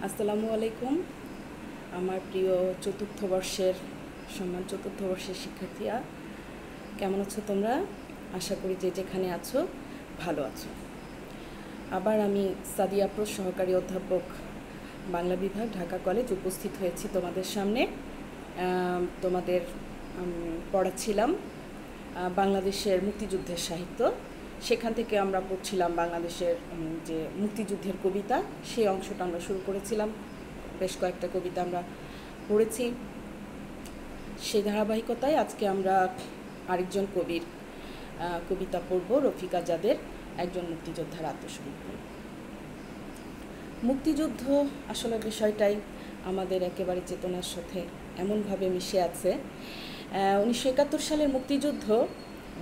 আসসালামু আলাইকুম। আমার প্রিয় চতুর্থ বর্ষের শিক্ষার্থীরা, কেমন আছো তোমরা? আশা করি যে যেখানে আছো ভালো আছো। আবার আমি সাদিয়া আফরোজ, সহকারী অধ্যাপক, বাংলা বিভাগ, ঢাকা কলেজ, উপস্থিত হয়েছি তোমাদের সামনে। তোমাদের পড়াচ্ছিলাম বাংলাদেশের মুক্তিযুদ্ধের সাহিত্য। সেখান থেকে আমরা পড়ছিলাম বাংলাদেশের যে মুক্তিযুদ্ধের কবিতা, সেই অংশটা আমরা শুরু করেছিলাম। বেশ কয়েকটা কবিতা আমরা পড়েছি। সেই ধারাবাহিকতায় আজকে আমরা আরেকজন কবির কবিতা পড়ব, রফিক আজাদের একজন মুক্তিযোদ্ধার আত্মসমর্পণ। মুক্তিযুদ্ধ আসলে বিষয়টাই আমাদের একেবারে চেতনার সাথে এমনভাবে মিশে আছে। 1971 সালের মুক্তিযুদ্ধ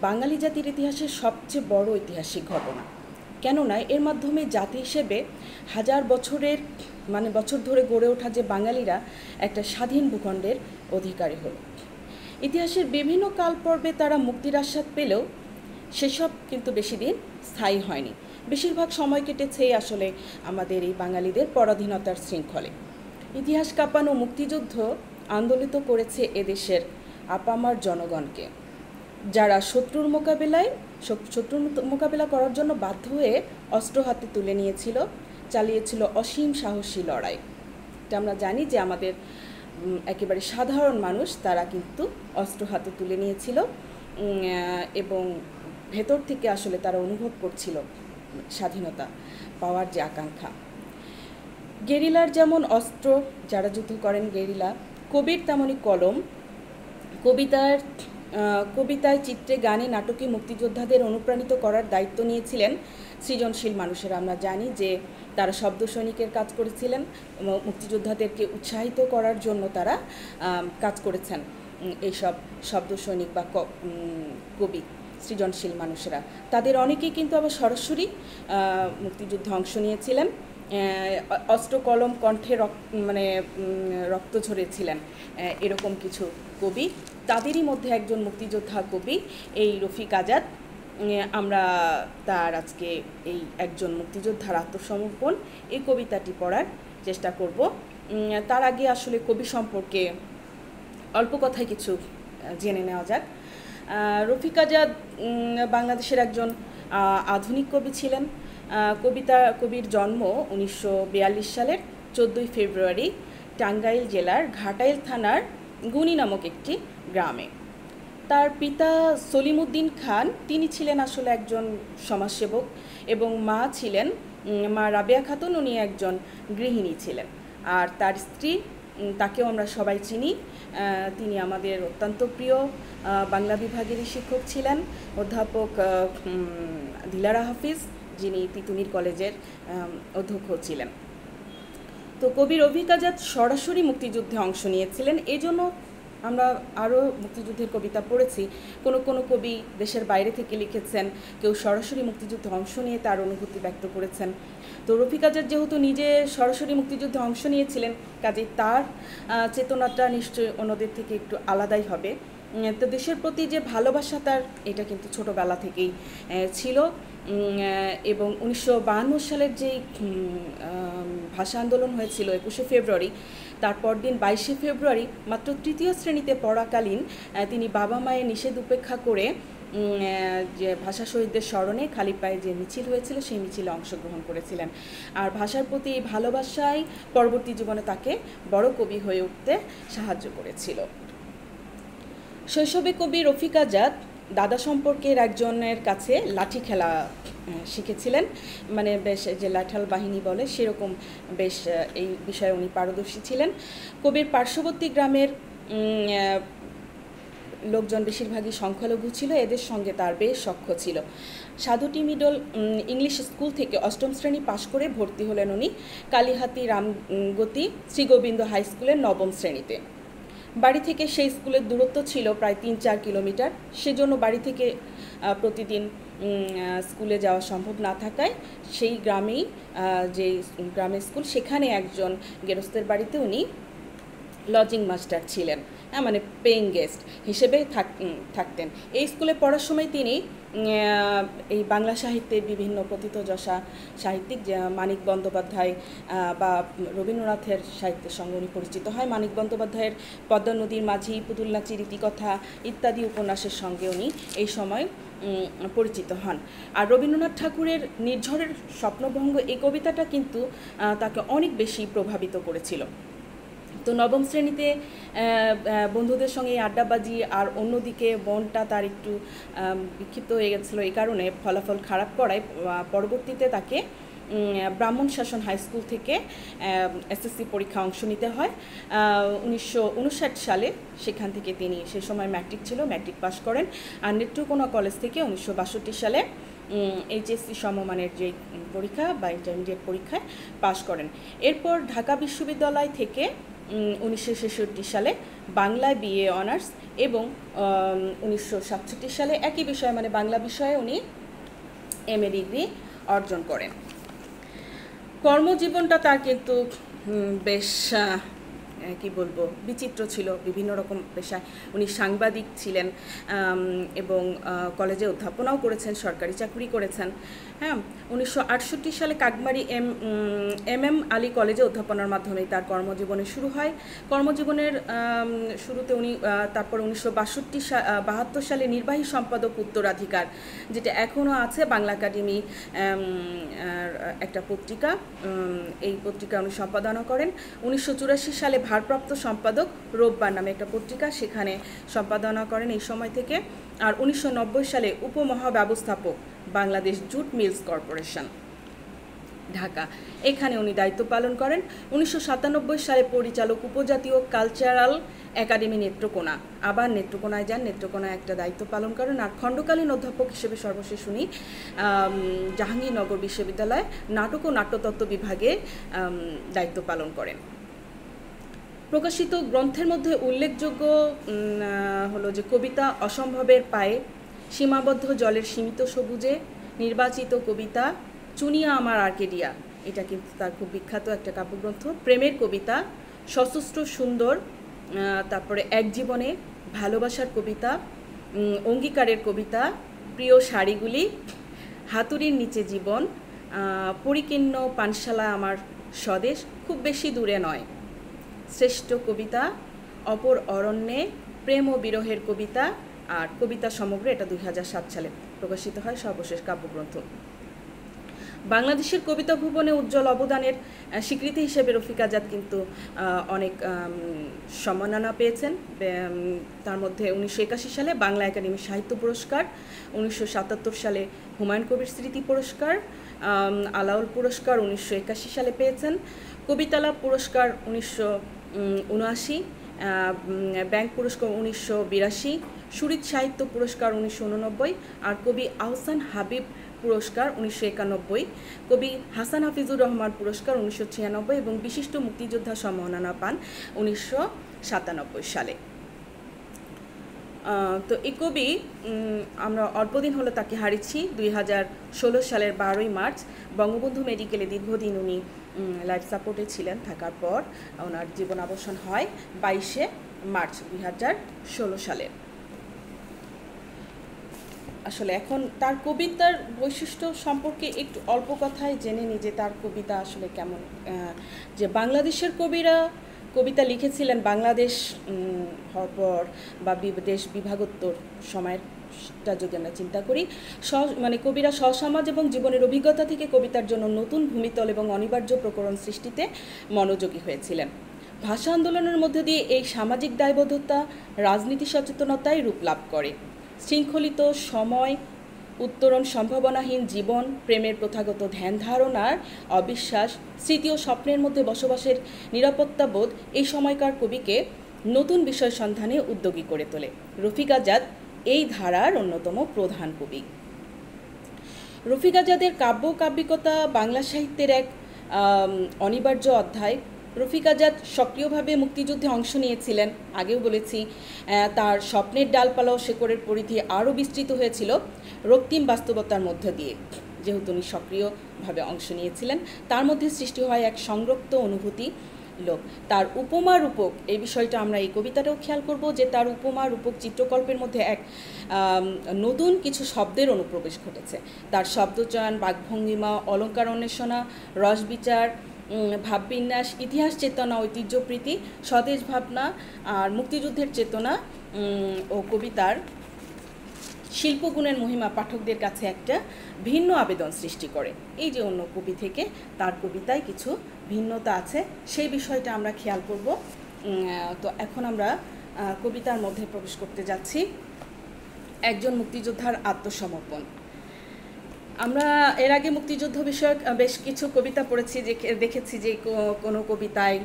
বাঙালি জাতির ইতিহাসের সবচেয়ে বড় ঐতিহাসিক ঘটনা। কেননা এর মাধ্যমে জাতি হিসেবে হাজার বছর ধরে গড়ে ওঠা যে বাঙালিরা একটা স্বাধীন ভূখণ্ডের অধিকারী হলো। ইতিহাসের বিভিন্ন কাল পর্বে তারা মুক্তির আস্বাদ পেলেও সেসব কিন্তু বেশি দিন স্থায়ী হয়নি। বেশিরভাগ সময় কেটেছে আসলে আমাদের এই বাঙালিদের পরাধীনতার শৃঙ্খলে। ইতিহাস কাঁপানো মুক্তিযুদ্ধ আন্দোলিত করেছে এদেশের আপামার জনগণকে, যারা শত্রুর মোকাবেলা করার জন্য বাধ্য হয়ে অস্ত্র হাতে তুলে চালিয়েছিল অসীম সাহসী লড়াই। এটা আমরা জানি যে আমাদের একেবারে সাধারণ মানুষ তারা কিন্তু অস্ত্র হাতে তুলে নিয়েছিল এবং ভেতর থেকে আসলে তারা অনুভব করছিল স্বাধীনতা পাওয়ার যে আকাঙ্ক্ষা। গেরিলার যেমন অস্ত্র, যারা যুদ্ধ করেন গেরিলা, কবির তেমনই কলম। কবিতায়, চিত্রে, গানে, নাটকে মুক্তিযোদ্ধাদের অনুপ্রাণিত করার দায়িত্ব নিয়েছিলেন সৃজনশীল মানুষেরা। আমরা জানি যে তারা শব্দ সৈনিকের কাজ করেছিলেন, মুক্তিযোদ্ধাদেরকে উৎসাহিত করার জন্য তারা কাজ করেছেন এইসব শব্দ সৈনিক বা কবি, সৃজনশীল মানুষেরা। তাদের অনেকেই কিন্তু আবার সরাসরি মুক্তিযুদ্ধে অংশ নিয়েছিলেন। অস্ত্র কলম কণ্ঠে রক্ত ঝরেছিলেন এরকম কিছু কবি। তাদেরই মধ্যে একজন মুক্তিযোদ্ধা কবি এই রফিক আজাদ। আমরা তার আজকে এই একজন মুক্তিযোদ্ধার আত্মসমর্পণ এই কবিতাটি পড়ার চেষ্টা করব। তার আগে আসলে কবি সম্পর্কে অল্প কথায় কিছু জেনে নেওয়া যাক। রফিক আজাদ বাংলাদেশের একজন আধুনিক কবি ছিলেন। কবির জন্ম 1942 সালের 14 ফেব্রুয়ারি টাঙ্গাইল জেলার ঘাটাইল থানার গুনি নামক একটি গ্রামে। তার পিতা সলিমউদ্দিন খান, তিনি ছিলেন আসলে একজন সমাজসেবক, এবং মা রাবেয়া খাতুন, উনি একজন গৃহিণী ছিলেন। আর তার স্ত্রী, তাকেও আমরা সবাই চিনি, তিনি আমাদের অত্যন্ত প্রিয় বাংলা বিভাগেরই শিক্ষক ছিলেন, অধ্যাপক দিলারা হাফিজ, যিনি তিতুমির কলেজের অধ্যক্ষ ছিলেন। তো কবি রফিক আজাদ সরাসরি মুক্তিযুদ্ধে অংশ নিয়েছিলেন। এই জন্য আমরা আরও মুক্তিযুদ্ধের কবিতা পড়েছি। কোনো কবি দেশের বাইরে থেকে লিখেছেন, কেউ সরাসরি মুক্তিযুদ্ধে অংশ নিয়ে তার অনুভূতি ব্যক্ত করেছেন। তো রফিক আজাদ যেহেতু নিজে সরাসরি মুক্তিযুদ্ধে অংশ নিয়েছিলেন, কাজেই তার চেতনাটা নিশ্চয়ই অন্যদের থেকে একটু আলাদাই হবে। তো দেশের প্রতি যে ভালোবাসা তার, এটা কিন্তু ছোটোবেলা থেকেই ছিল। এবং 1952 সালের যেই ভাষা আন্দোলন হয়েছিল 21শে ফেব্রুয়ারি, তারপর দিন 22শে ফেব্রুয়ারি মাত্র তৃতীয় শ্রেণীতে পড়াকালীন তিনি বাবা মায়ের নিষেধ উপেক্ষা করে যে ভাষা শহীদদের স্মরণে খালি পায়ে যে মিছিল হয়েছিল সেই মিছিলে অংশগ্রহণ করেছিলেন। আর ভাষার প্রতি এই ভালোবাসাই পরবর্তী জীবনে তাকে বড় কবি হয়ে উঠতে সাহায্য করেছিল। শৈশবে কবি রফিক আজাদ দাদা সম্পর্কের একজনের কাছে লাঠি খেলা শিখেছিলেন, বেশ যে লাঠাল বাহিনী বলে সেরকম, বেশ এই বিষয়ে উনি পারদর্শী ছিলেন। কবির পার্শ্ববর্তী গ্রামের লোকজন বেশিরভাগই সংখ্যালঘু ছিল, এদের সঙ্গে তার বেশ সখ্য ছিল। সাধুটি মিডল ইংলিশ স্কুল থেকে 8ম শ্রেণী পাশ করে ভর্তি হলেন উনি কালীহাতি রামগতি শ্রীগোবিন্দ হাই স্কুলের 9ম শ্রেণীতে। বাড়ি থেকে সেই স্কুলের দূরত্ব ছিল প্রায় 3-4 কিলোমিটার। সেজন্য বাড়ি থেকে প্রতিদিন স্কুলে যাওয়া সম্ভব না থাকায় সেই গ্রামের স্কুল, সেখানে একজন গেরস্তের বাড়িতে উনি লজিং মাস্টার ছিলেন, হ্যাঁ, মানে পেইং গেস্ট হিসেবে থাকতেন। এই স্কুলে পড়ার সময় তিনি এই বাংলা সাহিত্যের বিভিন্ন প্রথিতযশা সাহিত্যিক মানিক বন্দ্যোপাধ্যায় বা রবীন্দ্রনাথের সাহিত্যের সঙ্গে উনি পরিচিত হয়। মানিক বন্দ্যোপাধ্যায়ের পদ্মা নদীর মাঝি, পুতুল নাচি, রীতিকথা ইত্যাদি উপন্যাসের সঙ্গে উনি এই সময় পরিচিত হন। আর রবীন্দ্রনাথ ঠাকুরের নির্ঝরের স্বপ্নভঙ্গ এই কবিতাটা কিন্তু তাকে অনেক বেশি প্রভাবিত করেছিল। তো নবম শ্রেণীতে বন্ধুদের সঙ্গে আড্ডাবাজি আর অন্যদিকে মনটা তার একটু বিক্ষিপ্ত হয়ে গেছিলো, এই কারণে ফলাফল খারাপ করায় পরবর্তীতে তাকে ব্রাহ্মণ শাসন হাই স্কুল থেকে এসএসসি পরীক্ষা অংশ নিতে হয় 1959 সালে। সেখান থেকে তিনি সে সময় ম্যাট্রিক ছিল, ম্যাট্রিক পাস করেন। আর নেত্রকোনা কলেজ থেকে 1962 সালে এইচএসসি সমমানের যে পরীক্ষা বা ইন্টারমিডিয়েট পরীক্ষায় পাস করেন। এরপর ঢাকা বিশ্ববিদ্যালয় থেকে 1966 সালে বাংলায় বিএ অনার্স এবং 1967 সালে একই বিষয়ে মানে বাংলা বিষয়ে উনি এমএ ডিগ্রি অর্জন করেন। কর্মজীবনটা তার কিন্তু বেশ কি বলবো বিচিত্র ছিল, বিভিন্ন রকম পেশায় উনি সাংবাদিক ছিলেন এবং কলেজে অধ্যাপনাও করেছেন, সরকারি চাকরি করেছেন। হ্যাঁ, 1968 সালে কাকমারি এম আলী কলেজে অধ্যাপনার মাধ্যমে তার কর্মজীবনে শুরু হয়। কর্মজীবনের শুরুতে উনি তারপর 1972 সালে নির্বাহী সম্পাদক উত্তরাধিকার, যেটা এখনও আছে, বাংলা একাডেমি একটা পত্রিকা, এই পত্রিকা উনি সম্পাদনা করেন। 1984 সালে ভারপ্রাপ্ত সম্পাদক রোববার নামে একটা পত্রিকা, সেখানে সম্পাদনা করেন এই সময় থেকে। আর 1990 সালে উপমহাব্যবস্থাপক Bangladesh jute mills corporation Dhaka, এখানে উনি দায়িত্ব পালন করেন। 1997 সালে পরিচালক উপজাতীয় কালচারাল একাডেমি নেত্রকোনা, আবার নেত্রকোনায় যান, নেত্রকোনায় একটা দায়িত্ব পালন করেন। আর খণ্ডকালীন অধ্যাপক হিসেবে সর্বশেষ উনি জাহাঙ্গীরনগর বিশ্ববিদ্যালয়ে নাটক ও নাট্যতত্ত্ব বিভাগে দায়িত্ব পালন করেন। প্রকাশিত গ্রন্থের মধ্যে উল্লেখযোগ্য হলো যে কবিতা অসম্ভবের পায়ে, সীমাবদ্ধ জলের সীমিত সবুজে, নির্বাচিত কবিতা, চুনিয়া আমার আর্কেডিয়া, এটা কিন্তু তার খুব বিখ্যাত একটা কাব্যগ্রন্থ, প্রেমের কবিতা, সশস্ত্র সুন্দর, তারপরে এক জীবনে, ভালোবাসার কবিতা, অঙ্গীকারের কবিতা, প্রিয় শাড়িগুলি, হাতুড়ির নিচে জীবন, পরিকীর্ণ পানশালা আমার স্বদেশ, খুব বেশি দূরে নয়, শ্রেষ্ঠ কবিতা, অপর অরণ্যে, প্রেম ও বিরহের কবিতা, আর কবিতা সমগ্র, এটা 2007 সালে প্রকাশিত হয়, সর্বশেষ কাব্যগ্রন্থ। বাংলাদেশের কবিতা ভুবনে উজ্জ্বল অবদানের স্বীকৃতি হিসেবে রফিক আজাদ কিন্তু অনেক সম্মাননা পেয়েছেন। তার মধ্যে 1981 সালে বাংলা একাডেমি সাহিত্য পুরস্কার, 1977 সালে হুমায়ুন কবির স্মৃতি পুরস্কার, আলাউল পুরস্কার 1981 সালে পেয়েছেন, কবিতালা পুরস্কার 1979, ব্যাংক পুরস্কার 1982, সুরিত সাহিত্য পুরস্কার 1989, আর কবি আহসান হাবিব পুরস্কার 1991, কবি হাসান হাফিজুর রহমান পুরস্কার 1996 এবং বিশিষ্ট মুক্তিযোদ্ধা সম্মাননা পান 1997 সালে। তো এই কবি আমরা অল্পদিন হলো তাকে হারিয়েছি। 2016 সালের 12ই মার্চ বঙ্গবন্ধু মেডিকেলে দীর্ঘদিন উনি লাইফ সাপোর্টে ছিলেন, থাকার পর ওনার জীবনাবসান হয় 22শে মার্চ 2016 সালে। আসলে এখন তার কবিতার বৈশিষ্ট্য সম্পর্কে একটু অল্প কথায় জেনে নিই যে তার কবিতা আসলে কেমন। যে বাংলাদেশের কবিরা কবিতা লিখেছিলেন বাংলাদেশ হওয়ার পর বা দেশ বিভাগোত্তর সময়টা যদি আমরা চিন্তা করি, মানে কবিরা স্বসমাজ এবং জীবনের অভিজ্ঞতা থেকে কবিতার জন্য নতুন ভূমিতল এবং অনিবার্য প্রকরণ সৃষ্টিতে মনোযোগী হয়েছিলেন। ভাষা আন্দোলনের মধ্য দিয়ে এই সামাজিক দায়বদ্ধতা রাজনীতি সচেতনতায় রূপ লাভ করে। শৃঙ্খলিত সময়, উত্তরণ সম্ভাবনাহীন জীবন, প্রেমের প্রথাগত ধ্যান ধারণার অবিশ্বাস, স্মৃতি ও স্বপ্নের মধ্যে বসবাসের নিরাপত্তাবোধ এই সময়কার কবিকে নতুন বিষয় সন্ধানে উদ্যোগী করে তোলে। রফিক আজাদ এই ধারার অন্যতম প্রধান কবি। রফিক আজাদের কাব্যিকতা বাংলা সাহিত্যের এক অনিবার্য অধ্যায়। রফিক আজাদ সক্রিয়ভাবে মুক্তিযুদ্ধে অংশ নিয়েছিলেন, আগেও বলেছি। তার স্বপ্নের ডালপালা ও শেকড়ের পরিধি আরও বিস্তৃত হয়েছিল রক্তিম বাস্তবতার মধ্য দিয়ে। যেহেতু উনি সক্রিয়ভাবে অংশ নিয়েছিলেন, তার মধ্যে সৃষ্টি হয় এক সংরক্ত অনুভূতি, লোভ। তার উপমা রূপক এই বিষয়টা আমরা এই কবিতাটাও খেয়াল করব যে তার উপমা রূপক চিত্রকল্পের মধ্যে এক নতুন কিছু শব্দের অনুপ্রবেশ ঘটেছে। তার শব্দচয়ন, বাকভঙ্গিমা, অলঙ্কার অন্বেষণা, রসবিচার, ভাববিন্যাস, ইতিহাস চেতনা, ঐতিহ্যপ্রীতি, স্বদেশ ভাবনা আর মুক্তিযুদ্ধের চেতনা ও কবিতার শিল্পগুণের মহিমা পাঠকদের কাছে একটা ভিন্ন আবেদন সৃষ্টি করে। এই যে অন্য কবি থেকে তার কবিতায় কিছু ভিন্নতা আছে, সেই বিষয়টা আমরা খেয়াল করব। তো এখন আমরা কবিতার মধ্যে প্রবেশ করতে যাচ্ছি। একজন মুক্তিযোদ্ধার আত্মসমর্পণ। আমরা এর আগে মুক্তিযুদ্ধ বিষয়ক বেশ কিছু কবিতা পড়েছি, যে দেখেছি যে কোনো কবিতায়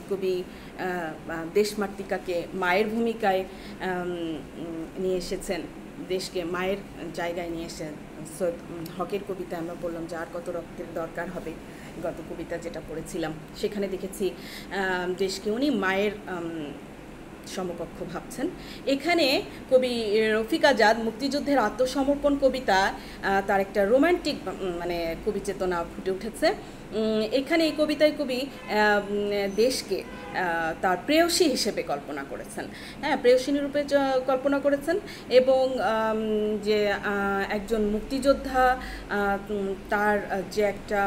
কবি দেশমাতৃকাকে মায়ের ভূমিকায় নিয়ে এসেছেন, দেশকে মায়ের জায়গায় নিয়ে এসেছেন। সৈয়দ হকের কবিতা আমরা বললাম যে আর কত রক্তের দরকার হবে, গত কবিতা যেটা পড়েছিলাম সেখানে দেখেছি দেশকে উনি মায়ের সমকক্ষ ভাবছেন। এখানে কবি রফিক আজাদ মুক্তিযুদ্ধের আত্মসমর্পণ কবিতা তার একটা রোমান্টিক মানে কবি চেতনা ফুটে উঠেছে। এখানে এই কবিতায় কবি দেশকে তার প্রেয়সী হিসেবে কল্পনা করেছেন, হ্যাঁ, প্রেয়সিনী রূপে কল্পনা করেছেন, এবং যে একজন মুক্তিযোদ্ধা তার যে একটা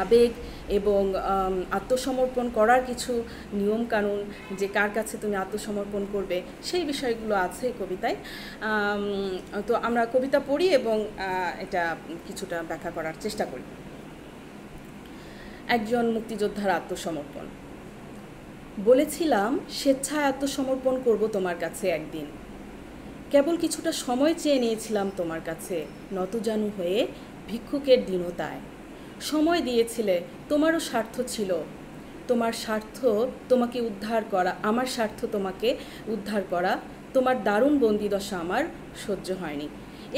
আবেগ এবং আত্মসমর্পণ করার কিছু নিয়মকানুন, যে কার কাছে তুমি আত্মসমর্পণ করবে, সেই বিষয়গুলো আছে কবিতায়। তো আমরা কবিতা পড়ি এবং এটা কিছুটা ব্যাখ্যা করার চেষ্টা করি। একজন মুক্তিযোদ্ধার আত্মসমর্পণ। বলেছিলাম স্বেচ্ছায় আত্মসমর্পণ করব তোমার কাছে একদিন, কেবল কিছুটা সময় চেয়ে নিয়েছিলাম তোমার কাছে, নতজানু হয়ে ভিক্ষুকের দীনতায়। সময় দিয়েছিলে, তোমারও স্বার্থ ছিল, তোমার স্বার্থ তোমাকে উদ্ধার করা, আমার স্বার্থ তোমাকে উদ্ধার করা, তোমার দারুণ বন্দিদশা আমার সহ্য হয়নি।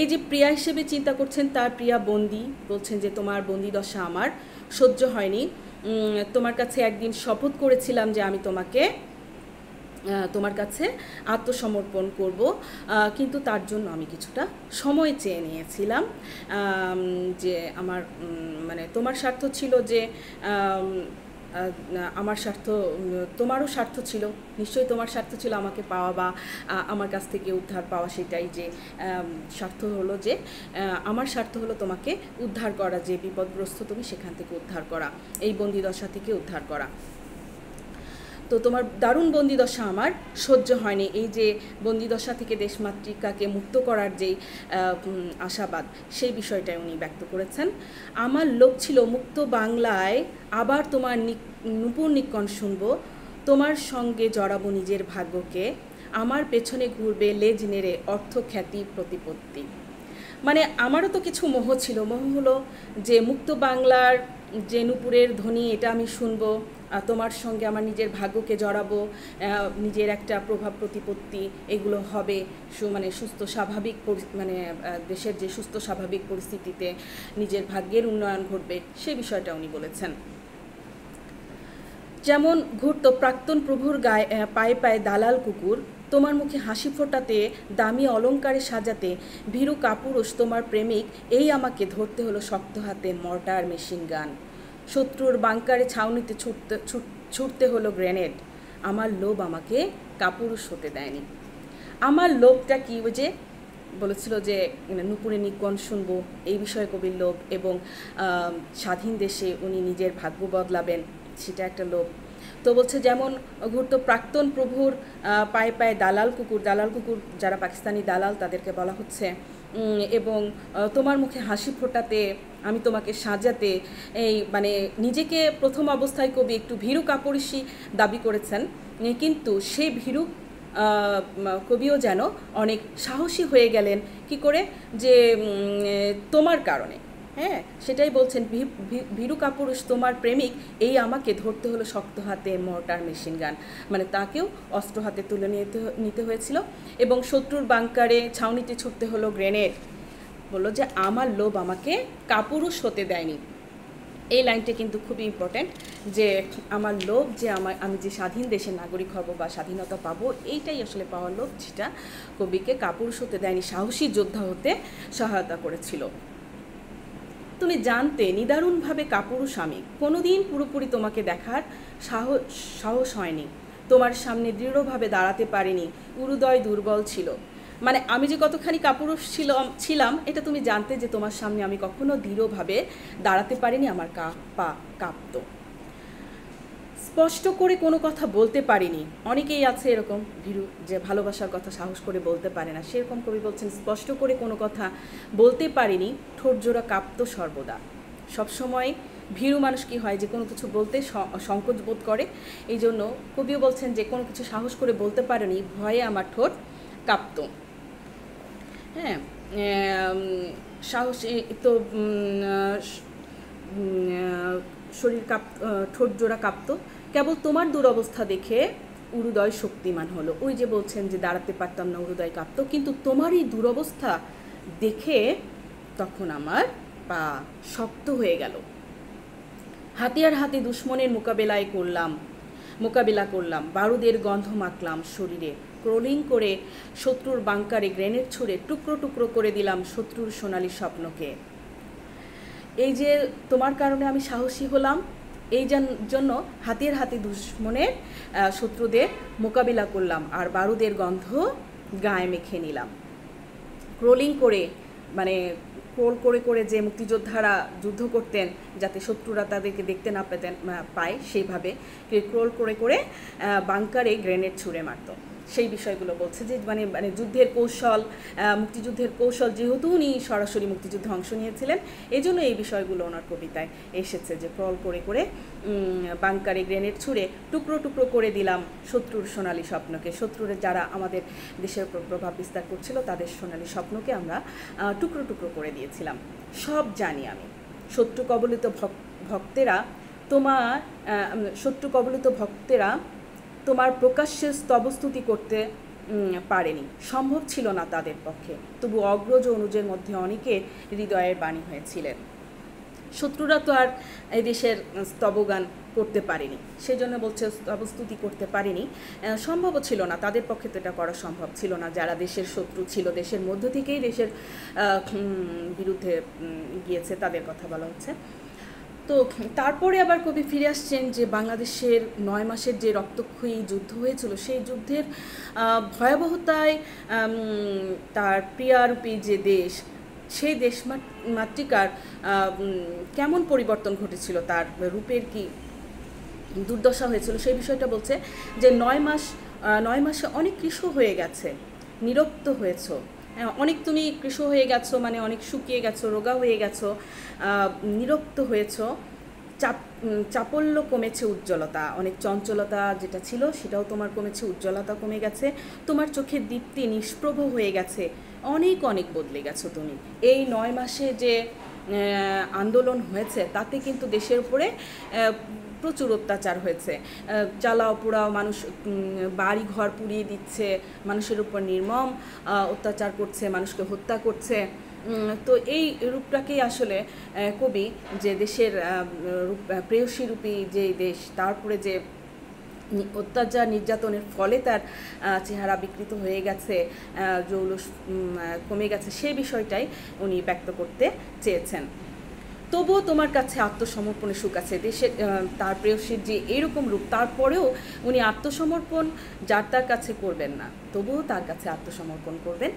এই যে প্রিয়া হিসেবে চিন্তা করছেন, তার প্রিয়া বন্দি, বলছেন যে তোমার বন্দিদশা আমার সহ্য হয়নি, তোমার কাছে একদিন শপথ করেছিলাম যে আমি তোমার কাছে আত্মসমর্পণ করব, কিন্তু তার জন্য আমি কিছুটা সময় চেয়ে নিয়েছিলাম। যে আমার মানে তোমার স্বার্থ ছিল যে আমার স্বার্থ, তোমারও স্বার্থ ছিল, নিশ্চয়ই তোমার স্বার্থ ছিল আমাকে পাওয়া বা আমার কাছ থেকে উদ্ধার পাওয়া, সেটাই যে স্বার্থ হলো যে আমার স্বার্থ হলো তোমাকে উদ্ধার করা, যে বিপদগ্রস্ত তুমি সেখান থেকে উদ্ধার করা, এই বন্দিদশা থেকে উদ্ধার করা। তো তোমার দারুণ বন্দিদশা আমার সহ্য হয়নি। এই যে বন্দিদশা থেকে দেশমাতৃকাকে মুক্ত করার যেই আশাবাদ, সেই বিষয়টাই উনি ব্যক্ত করেছেন। আমার লোক ছিল মুক্ত বাংলায় আবার তোমার নূপুর নিক্কণ শুনব, তোমার সঙ্গে জড়াবো নিজের ভাগ্যকে, আমার পেছনে ঘুরবে লেজ নেড়ে অর্থ খ্যাতি প্রতিপত্তি। মানে আমারও তো কিছু মোহ ছিল, মোহ হলো যে মুক্ত বাংলার যে নূপুরের ধ্বনি, এটা আমি শুনবো, তোমার সঙ্গে আমার নিজের ভাগ্যকে জড়াবো, নিজের একটা প্রভাব প্রতিপত্তি এগুলো হবে, মানে সুস্থ স্বাভাবিক মানে দেশের যে সুস্থ স্বাভাবিক পরিস্থিতিতে নিজের ভাগ্যের উন্নয়ন ঘটবে, সে বিষয়টা উনি বলেছেন। যেমন ঘুরতো প্রাক্তন প্রভুর গায়ে পায়ে পায়ে দালাল কুকুর, তোমার মুখে হাসি ফোটাতে, দামি অলঙ্কারে সাজাতে, ভীরু কাপুরুষ তোমার প্রেমিক, এই আমাকে ধরতে হলো শক্ত হাতে মর্টার মেশিন গান, শত্রুর বাংকারে ছাউনিতে ছুটতে হলো গ্রেনেড, আমার লোভ আমাকে কাপুরুষ হতে দেয়নি। আমার লোভটা কি, ওই যে বলেছিল যে নূপুরে নিক্কণ শুনবো, এই বিষয়ে কবির লোভ, এবং স্বাধীন দেশে উনি নিজের ভাগ্য বদলাবেন, সেটা একটা লোভ। তো বলছে যেমন ঘুরতো প্রাক্তন প্রভুর পায়ে পায়ে দালাল কুকুর, দালাল কুকুর যারা পাকিস্তানি দালাল তাদেরকে বলা হচ্ছে, এবং তোমার মুখে হাসি ফোটাতে, আমি তোমাকে সাজাতে, এই মানে নিজেকে প্রথম অবস্থায় কবি একটু ভীরু কাপুরুষী দাবি করেছেন, কিন্তু সেই ভীরু কবিও যেন অনেক সাহসী হয়ে গেলেন, কি করে, যে তোমার কারণে, হ্যাঁ, সেটাই বলছেন, ভীরু কাপুরুষ তোমার প্রেমিক, এই আমাকে ধরতে হলো শক্ত হাতে মর্টার মেশিন গান, মানে তাকেও অস্ত্র হাতে তুলে নিতে হয়েছিল, এবং শত্রুর বাংকারে ছাউনিতে ছুটতে হলো গ্রেনেড। বললো যে আমার লোভ আমাকে কাপুরুষ হতে দেয়নি। এই লাইনটা কিন্তু খুবই ইম্পর্ট্যান্ট, যে আমার লোভ, যে আমি যে স্বাধীন দেশের নাগরিক হব বা স্বাধীনতা পাবো, এইটাই আসলে পাওয়ার লোভ, যেটা কবিকে কাপুরুষ হতে দেয়নি, সাহসী যোদ্ধা হতে সহায়তা করেছিল। তুমি জানতে নিদারুণভাবে কাপুরুষ আমি, কোনোদিন পুরোপুরি তোমাকে দেখার সাহস হয়নি, তোমার সামনে দৃঢ়ভাবে দাঁড়াতে পারিনি, উরুদয় দুর্বল ছিল। মানে আমি যে কতখানি কাপুরুষ ছিলাম এটা তুমি জানতে যে তোমার সামনে আমি কখনো দৃঢ়ভাবে দাঁড়াতে পারিনি, আমার পা কাঁপতো। স্পষ্ট করে কোনো কথা বলতে পারিনি। অনেকেই আছে এরকম ভীরু, যে ভালোবাসার কথা সাহস করে বলতে পারে না, সেরকম কবি বলছেন স্পষ্ট করে কোনো কথা বলতে পারিনি, ঠোঁট জোড়া কাঁপতো সর্বদা। সবসময় ভীরু মানুষ কি হয়, যে কোনো কিছু বলতে সংকোচ বোধ করে। এই জন্য কবিও বলছেন যে কোনো কিছু সাহস করে বলতে পারিনি, ভয়ে আমার ঠোঁট কাঁপতো। হ্যাঁ, সাহস তো শরীর ঠোঁট জোড়া কাঁপতো। কেবল তোমার দুরবস্থা দেখে উরুদয় শক্তিমান হলো। ওই যে বলছেন যে দাঁড়াতে পারতাম না, উরুদয় কাঁপতো, কিন্তু তোমার এই দুরবস্থা দেখে তখন আমার পা শক্ত হয়ে গেল। হাতিয়ার হাতে দুশ্মনের মোকাবেলা করলাম, বারুদের গন্ধ মাখলাম শরীরে, ক্রোলিং করে শত্রুর বাংকারে গ্রেনেড ছুঁড়ে টুকরো টুকরো করে দিলাম শত্রুর সোনালী স্বপ্নকে। এই যে তোমার কারণে আমি সাহসী হলাম, এই জন্য হাতের হাতে দুশ্মনের শত্রুদের মোকাবিলা করলাম আর বারুদের গন্ধ গায়ে মেখে নিলাম। ক্রোলিং করে, মানে ক্রোল করে করে যে মুক্তিযোদ্ধারা যুদ্ধ করতেন যাতে শত্রুরা তাদেরকে দেখতে না পায়, সেইভাবে ক্রোল করে করে বাংকারে গ্রেনেড ছুঁড়ে মারত। সেই বিষয়গুলো বলছে যে মানে যুদ্ধের কৌশল, মুক্তিযুদ্ধের কৌশল, যেহেতু উনি সরাসরি মুক্তিযুদ্ধে অংশ নিয়েছিলেন, এই জন্য এই বিষয়গুলো ওনার কবিতায় এসেছে যে ক্রল করে করে বাংকারে গ্রেনেড ছুঁড়ে টুকরো টুকরো করে দিলাম শত্রুর সোনালী স্বপ্নকে। শত্রুরা যারা আমাদের দেশের উপর প্রভাব বিস্তার করছিল তাদের সোনালী স্বপ্নকে আমরা টুকরো টুকরো করে দিয়েছিলাম। সব জানি আমি, শত্রু কবলিত ভক্তেরা তোমার প্রকাশ্যে স্তবস্তুতি করতে পারেনি, সম্ভব ছিল না তাদের পক্ষে, তবু অগ্রজ অনুজের মধ্যে অনেকে হৃদয়ের বাণী হয়েছিলেন। শত্রুরা তো আর এই দেশের স্তবগান করতে পারেনি, সেই জন্য বলছে স্তবস্তুতি করতে পারেনি, সম্ভবও ছিল না তাদের পক্ষে, তো এটা করা সম্ভব ছিল না। যারা দেশের শত্রু ছিল, দেশের মধ্য থেকেই দেশের বিরুদ্ধে গিয়েছে, তাদের কথা বলা হচ্ছে। তো তারপরে আবার কবি ফিরে আসছেন যে বাংলাদেশের 9 মাসের যে রক্তক্ষয়ী যুদ্ধ হয়েছিল, সেই যুদ্ধের ভয়াবহতায় তার প্রিয়ারূপী যে দেশ, সেই দেশ মাতৃকার কেমন পরিবর্তন ঘটেছিল, তার রূপের কি দুর্দশা হয়েছিল, সেই বিষয়টা বলছে যে 9 মাসে অনেক কৃশ হয়ে গেছে, নিরক্ত হয়েছ, অনেক তুমি কৃশ হয়ে গেছো, মানে অনেক শুকিয়ে গেছো, রোগা হয়ে গেছো, নিরক্ত হয়েছ, চাপল্য কমেছে, উজ্জ্বলতা, অনেক চঞ্চলতা যেটা ছিল সেটাও তোমার কমেছে, উজ্জ্বলতা কমে গেছে, তোমার চোখের দীপ্তি নিষ্প্রভ হয়ে গেছে, অনেক অনেক বদলে গেছো তুমি। এই 9 মাসে যে আন্দোলন হয়েছে তাতে কিন্তু দেশের উপরে প্রচুর অত্যাচার হয়েছে, জ্বালাও পোড়াও, মানুষ বাড়ি ঘর পুড়িয়ে দিচ্ছে, মানুষের উপর নির্মম অত্যাচার করছে, মানুষকে হত্যা করছে। তো এই রূপটাকেই আসলে কবি যে দেশের প্রেয়সী রূপী যে দেশ, তারপরে যে অত্যাচার নির্যাতনের ফলে তার চেহারা বিকৃত হয়ে গেছে, জৌলুস কমে গেছে, সেই বিষয়টাই উনি ব্যক্ত করতে চেয়েছেন। তবুও তোমার কাছে আত্মসমর্পণে সুখ আছে। দেশের তার প্রেয়সীর যে এইরকম রূপ, তারপরেও উনি আত্মসমর্পণ যার তার কাছে করবেন না, তবুও তার কাছে আত্মসমর্পণ করবেন।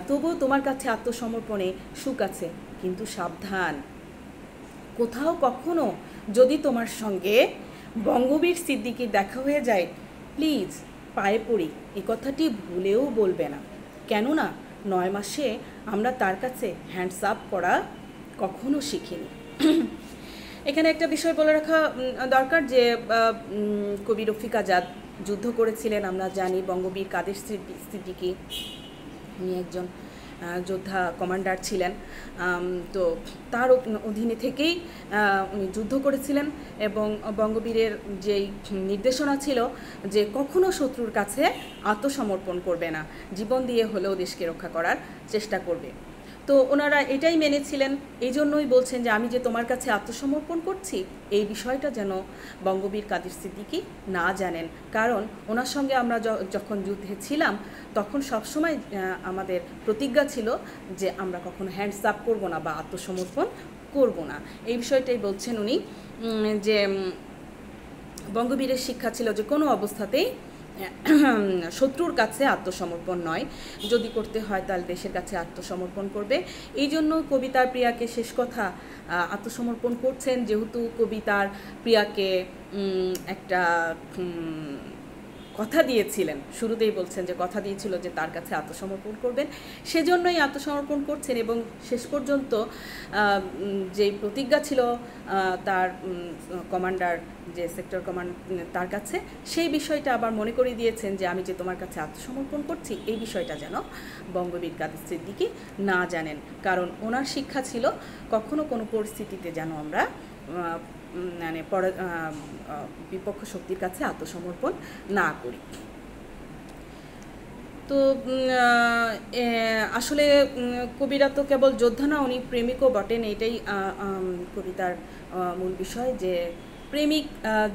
তবুও তোমার কাছে আত্মসমর্পণে সুখ আছে, কিন্তু সাবধান, কোথাও কখনো যদি তোমার সঙ্গে বঙ্গবীর সিদ্দিকীর দেখা হয়ে যায়, প্লিজ পায়ে পড়ি এই কথাটি ভুলেও বলবে না, কেননা 9 মাসে আমরা তার কাছে হ্যান্ডস আপ করা কখনো শিখিনি। এখানে একটা বিষয় বলে রাখা দরকার যে কবি রফিক আজাদ যুদ্ধ করেছিলেন, আমরা জানি বঙ্গবীর কাদের সিদ্দিকী উনি একজন যোদ্ধা কমান্ডার ছিলেন, তো তার অধীনে থেকেই উনি যুদ্ধ করেছিলেন এবং বঙ্গবীরের যেই নির্দেশনা ছিল যে কখনো শত্রুর কাছে আত্মসমর্পণ করবে না, জীবন দিয়ে হলেও দেশকে রক্ষা করার চেষ্টা করবে। তো ওনারা এটাই মেনেছিলেন, এই জন্যই বলছেন যে আমি যে তোমার কাছে আত্মসমর্পণ করছি, এই বিষয়টা যেন বঙ্গবীর কাদের সিদ্দিকী না জানেন, কারণ ওনার সঙ্গে আমরা যখন যুদ্ধে ছিলাম তখন সবসময় আমাদের প্রতিজ্ঞা ছিল যে আমরা কখনো হ্যান্ডস আপ করবো না বা আত্মসমর্পণ করব না, এই বিষয়টাই বলছেন উনি। যে বঙ্গবীরের শিক্ষা ছিল যে কোনো অবস্থাতেই শত্রুর কাছে আত্মসমর্পণ নয়, যদি করতে হয় তাহলে দেশের কাছে আত্মসমর্পণ করবে। এই জন্য কবিতার প্রিয়াকে শেষ কথা আত্মসমর্পণ করছেন, যেহেতু কবিতার প্রিয়াকে একটা কথা দিয়েছিলেন, শুরুতেই বলছেন যে কথা দিয়েছিল যে তার কাছে আত্মসমর্পণ করবেন, সেজন্যই আত্মসমর্পণ করছেন। এবং শেষ পর্যন্ত যে প্রতিজ্ঞা ছিল তার কমান্ডার, যে সেক্টর কমান্ড, তার কাছে, সেই বিষয়টা আবার মনে করিয়ে দিয়েছেন যে আমি যে তোমার কাছে আত্মসমর্পণ করছি, এই বিষয়টা যেন বঙ্গবীর কাদের সিদ্দিকী না জানেন। কারণ ওনার শিক্ষা ছিল কখনো কোনো পরিস্থিতিতে যেন আমরা মানে বিপক্ষ শক্তির কাছে আত্মসমর্পণ না করি। তো আসলে কবিরা তো কেবল যোদ্ধা না, উনি প্রেমিকও বটেন। এটাই কবিতার মূল বিষয়, যে প্রেমিক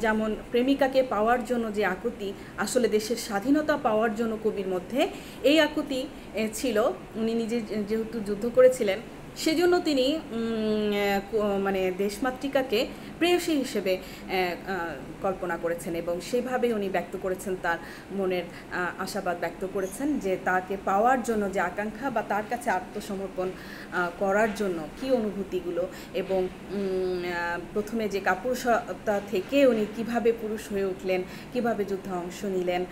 যেমন প্রেমিকাকে পাওয়ার জন্য যে আকুতি, আসলে দেশের স্বাধীনতা পাওয়ার জন্য কবির মধ্যে এই আকুতি ছিল। উনি নিজে যেহেতু যুদ্ধ করেছিলেন, সেজন্য তিনি মানে দেশমাতৃকাকে প্রেয়সী হিসেবে কল্পনা করেছেন, এবং সেভাবে উনি ব্যক্ত করেছেন, তার মনের আশাবাদ ব্যক্ত করেছেন যে তাকে পাওয়ার জন্য যে আকাঙ্ক্ষা বা তার কাছে আত্মসমর্পণ করার জন্য কী অনুভূতিগুলো, এবং প্রথমে যে কাপুরুষতা থেকে উনি কিভাবে পুরুষ হয়ে উঠলেন, কিভাবে যুদ্ধে অংশ নিলেন,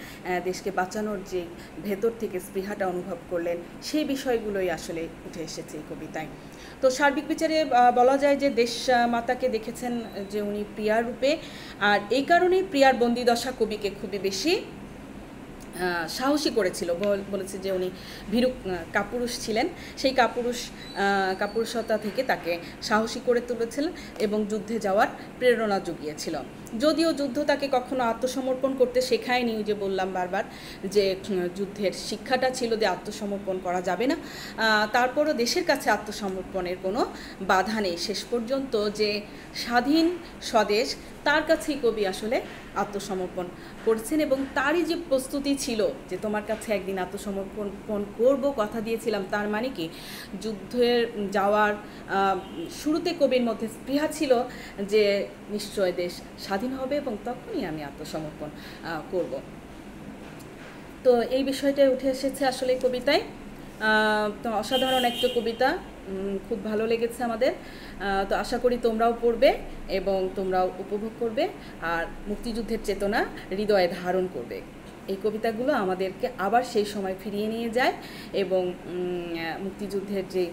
দেশকে বাঁচানোর যে ভেতর থেকে স্পৃহাটা অনুভব করলেন, সেই বিষয়গুলোই আসলে উঠে এসেছে এই কবিতায়। তো সার্বিক বিচারে বলা যায় যে দেশ মাতাকে দেখেছেন যে উনি প্রিয়ার রূপে, আর এই কারণেই প্রিয়ার বন্দিদশা কবিকে খুবই বেশি সাহসী করেছিল। বলেছে যে উনি ভীরু কাপুরুষ ছিলেন, সেই কাপুরুষতা থেকে তাকে সাহসী করে তুলেছিলেন এবং যুদ্ধে যাওয়ার প্রেরণা জুগিয়েছিল। যদিও যুদ্ধ তাকে কখনো আত্মসমর্পণ করতে শেখায়নি, যে বললাম বারবার যে যুদ্ধের শিক্ষাটা ছিল যে আত্মসমর্পণ করা যাবে না, তারপরও দেশের কাছে আত্মসমর্পণের কোনো বাধা নেই। শেষ পর্যন্ত যে স্বাধীন স্বদেশ, তার কাছেই কবি আসলে আত্মসমর্পণ করেছেন, এবং তারই যে প্রস্তুতি ছিল যে তোমার কাছে একদিন আত্মসমর্পণ করব, কথা দিয়েছিলাম, তার মানে কি যুদ্ধের যাওয়ার শুরুতে কবির মধ্যে স্পৃহা ছিল যে নিশ্চয় দেশ স্বাধীন হবে এবং তখনই আমি আত্মসমর্পণ করব। তো এই বিষয়টাই উঠে এসেছে আসলে কবিতায়। তো অসাধারণ একটা কবিতা, খুব ভালো লেগেছে আমাদের। তো আশা করি তোমরাও পড়বে এবং তোমরাও উপভোগ করবে, আর মুক্তিযুদ্ধের চেতনা হৃদয়ে ধারণ করবে। এই কবিতাগুলো আমাদেরকে আবার সেই সময় ফিরিয়ে নিয়ে যায় এবং মুক্তিযুদ্ধের যে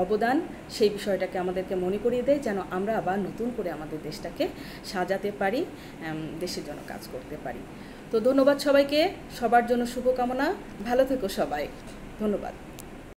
অবদান, সেই বিষয়টাকে আমাদেরকে মনে করিয়ে দেয়, যেন আমরা আবার নতুন করে আমাদের দেশটাকে সাজাতে পারি, দেশের জন্য কাজ করতে পারি। তো ধন্যবাদ সবাইকে, সবার জন্য শুভকামনা, ভালো থেকো সবাই, ধন্যবাদ।